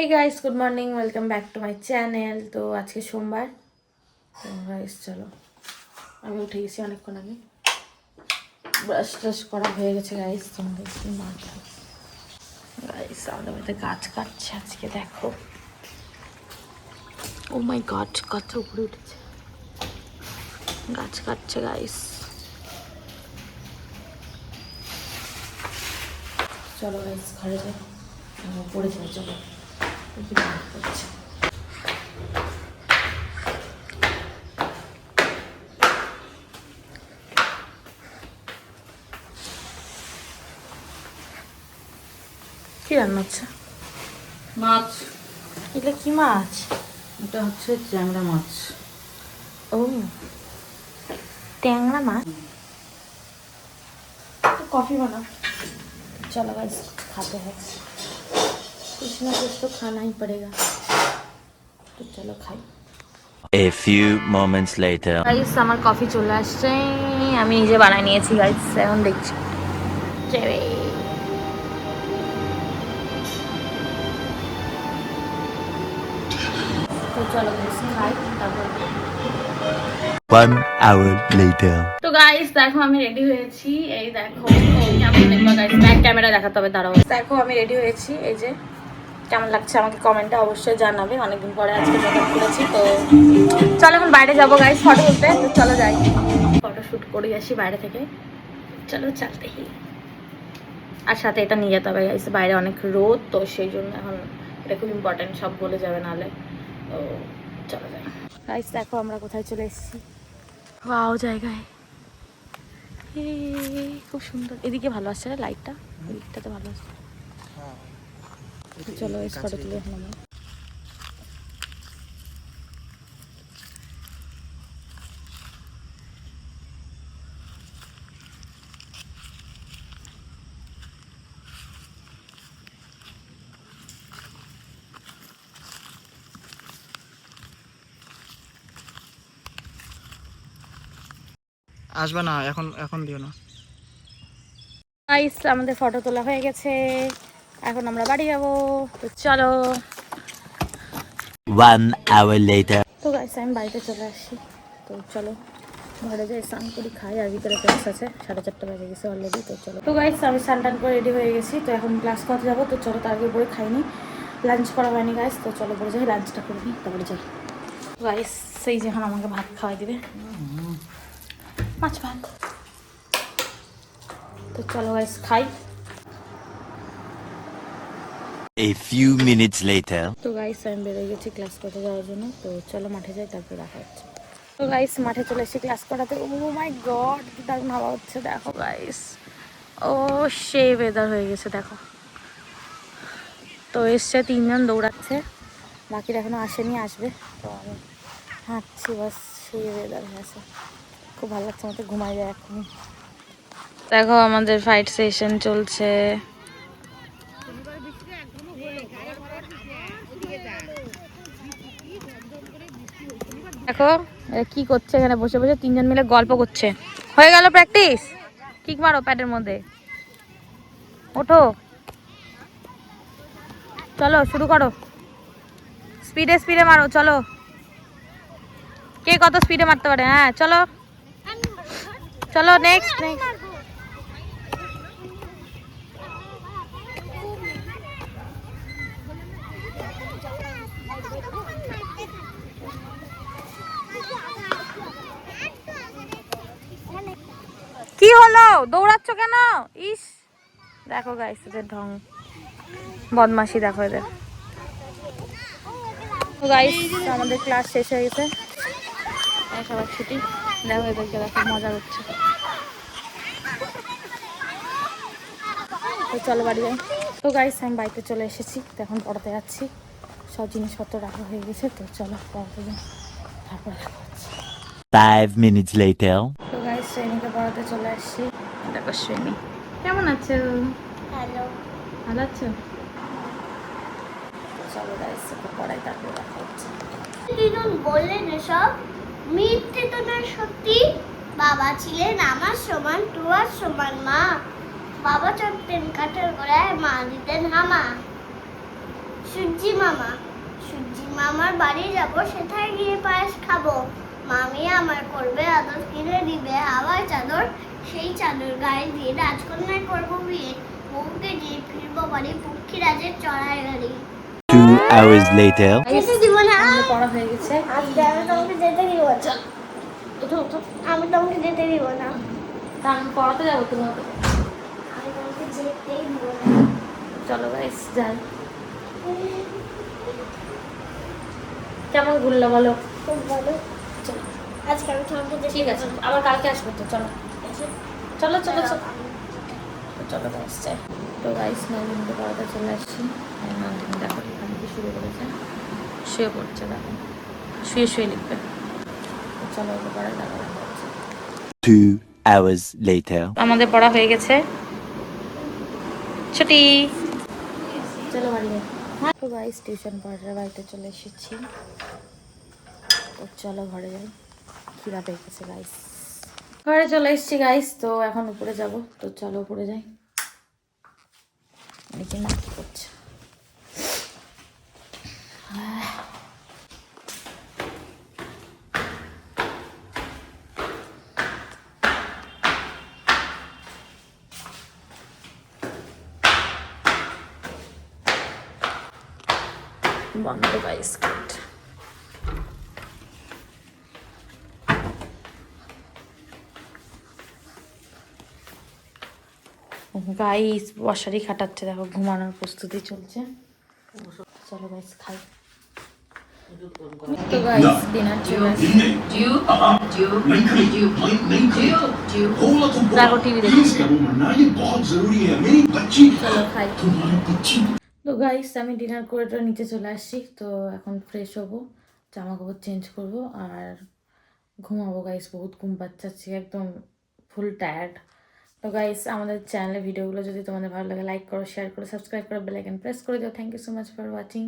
Hey guys, good morning, welcome back to my channel. तो आज के सोमवार। तो गाइस चलो আমি উঠে গেছি অনেকক্ষণ আগে, ব্রাশ ট্রাশ করা হয়ে গেছে গাইস। তোমাদের গাইস আমাদের বাড়িতে গাছ কাটছে আজকে, দেখো। ও মাই গড, গাছটা উপরে উঠেছে, গাছ কাটছে গাইস। চলো গাইস ঘরে যাই, পড়ে যাই। চলো করছে কি রান্না হচ্ছে? মাছ। এটা কি মাছ? এটা হচ্ছে ট্যাংরা মাছ। ও, ট্যাংরা মাছ। तो कॉफ़ी बना। चलो गाइस खाते हैं, कुछ ना कुछ तो खाना ही पड़ेगा, तो चलो खाई। A few moments later. Guys আমার কফি চলে আসছে, আমি নিজে বানাই নিয়েছি গাইস, এখন দেখছি। তো চলো গাইস খাই, তারপর। 1 hour later. তো গাইস দেখো আমি রেডি হয়েছি, এই দেখো। কেমন দেখবা গাইস, ব্যাক ক্যামেরা দেখাতে হবে, দাঁড়াও। দেখো আমি রেডি হয়েছি, এই যে। কেমন লাগছে আমাকে কমেন্টে অবশ্যই জানাবে, অনেকদিন পরে আজকে মেকআপ করেছি। তো চলো এখন বাইরে যাবো গাইস ফটো তুলতে, তো চলো যাই, ফটো শ্যুট করে আসি বাইরে থেকে। চলো চলতে হি। আর সাথে এটা নিয়ে যেতে হবে গাইস, বাইরে অনেক রোদ, তো সেই জন্য এখন এটা খুব ইম্পর্টেন্ট, সব বলে যাবে নাহলে। তো চলো যাই গাইস। দেখো আমরা কোথায় চলে এসেছি, ওয়াও জায়গায়, খুব সুন্দর। এদিকে ভালো আসছে না লাইটটা, এদিকটাতে ভালো আসছে। চলো এই ফটো তুলে এখন আমরা। আসবে না এখন, এখন দিও না গাইস আমাদের ফটো তোলা হয়ে গেছে, এখন আমরা বাড়ি যাবো, তো চলো। 1 hour later. তো গাইস আমি বাড়িতে চলে আসি, তো চলো ঘরে যাই, স্নান করি, খাই। আর ভিতরে ক্লাস আছে, 4:30 বেজে গেছে অলরেডি, তো চলো। তো গাইস আমি স্নান টান করে রেডি হয়ে গেছি, তো এখন ক্লাস করতে যাবো, তো চলো। তার আগে বই খাইনি, লাঞ্চ করা হয়নি গাইস, তো চলো পরে যাই, লাঞ্চটা করে নিই, তারপরে যাই। গাইস সেই যখন আমাকে ভাত খাওয়াই দিবে, মাছ ভাত, তো চলো গাইস খাই। A few minutes later. তো গাইস আমি বেরোয় গেছি ক্লাস করতে যাওয়ার জন্য, তো চলো মাঠে যাই, তারপর দেখা হচ্ছে। তো গাইস মাঠে চলে এসেছি ক্লাস করাতে। ও মাই গড কি দারুণ হাওয়া হচ্ছে, দেখো গাইস। ও সেই ওয়েদার হয়ে গেছে দেখো। তো এসছে 3 জন দৌড়াচ্ছে, বাকিরা এখনো আসেনি, আসবে। তো আমি হাঁটছি, বাস সেই ওয়েদার হয়ে আছে, খুব ভালো লাগছে, আমাকে ঘুমাই যায় এখনই। দেখো আমাদের ফাইট সেশন চলছে। দেখো কি করছে এখানে বসে বসে, 3 জন মিলে গল্প করছে। হয়ে গেল প্র্যাকটিস, কিক মারো প্যাডের মধ্যে, ওঠো, চলো শুরু করো, স্পিডে স্পিডে মারো, চলো। কে কত স্পিডে মারতে পারে, হ্যাঁ চলো চলো। Next next. কি হলো, দৌড়াচ্ছ কেন? ইস দেখো গাইস এদের ঢং, বদমাশি দেখো এদের। গাইস আমাদের ক্লাস শেষ হয়ে গেছে, সবার ছুটি। দেখো এদেরকে, দেখো মজা করছে। তো চলো বাড়ি যাই। তো গাইস আমি বাড়িতে চলে এসেছি, তো এখন পড়াতে যাচ্ছি, সব জিনিসপত্র রাখা হয়ে গেছে, তো চলো পড়াতে যাই, তারপর দেখা হচ্ছে। 5 minutes later. তো গাইস শ্রেণীকে পড়াতে চলে আসছি, দেখো শ্রেণী কেমন আছো? হ্যালো, ভালো আছো? চলো গাইস পড়াই, তারপর দেখা হচ্ছে। দিদুন বললেন এসব মিথ্যে তো না সত্যি। বাবা ছিলেন আমার সমান, তোমার সমান মা। বাবা চড়তেন কাঠের গোড়ায়, মা দিতেন হামা। সূর্যি মামার বাড়ি যাব, সেথায় গিয়ে পায়েস খাবো। মামি আমার করবে আদর, কিনে দিবে হাওয়ায় চাদর, সেই চাদর গায়ে দিয়ে রাজকন্যায় করবো বিয়ে, বউকে দিয়ে ফিরবো বাড়ি, পক্ষীরাজের চড়াই গাড়ি। 2 hours later. যেতে দিব না, আমাদের পড়া হয়ে গেছে। আজকে আমি তোমাকে যেতে দিব না। ওঠো ওঠো, আমি তোমাকে যেতে দিব না, তা আমি পড়াতে যাবো তোমাকে। আমি তোমাকে যেতেই দিব না। চলো গাইস যাই। কেমন ঘুরলো বলো? খুব ভালো। চলো আজকে আমি তোমাকে যেতে ঠিক আছে, আবার কালকে আসবো তো। চলো চলো চলো চলো চলো গাইস যাই। তো গাইস নবীনকে পড়াতে চলে আসছি। নবীন দেখো এখান থেকে শুরু করেছে, শুয়ে পড়ছে, দেখো শুয়ে শুয়ে লিখবে। তো চলো ওকে পড়ায় দেখা হচ্ছে। 2 hours later. আমাদের পড়া হয়ে গেছে, ছুটি। চলো বাড়ি যাই। তো গাইস টিউশন পড়ার বাড়িতে চলে এসেছি। তো চলো ঘরে যাই, খিদা পেয়ে গেছে গাইস। ঘরে চলে এসেছি গাইস, তো এখন উপরে যাব। তো চলো উপরে যাই। দেখি না কি করছে। বন্ধ গাইস গেট। গাইস বসারই খাটাচ্ছে, দেখো ঘুমানোর প্রস্তুতি চলছে। চলো গাইস খাই। তো গাইস ডিনার চলে আসছে। দেখো টিভি দেখছি। চলো খাই। তো গাইস আমি ডিনার করে তো নিচে চলে আসছি। তো এখন ফ্রেশ হবো, জামা কাপড় চেঞ্জ করবো আর ঘুমাবো গাইস। বহুত ঘুম পাচ্ছে, একদম ফুল টায়ার্ড। তো গাইস আমাদের চ্যানেলের ভিডিওগুলো যদি তোমাদের ভালো লাগে লাইক করো, শেয়ার করো, সাবস্ক্রাইব করো, বেল আইকন প্রেস করে দিও। Thank you so much for watching.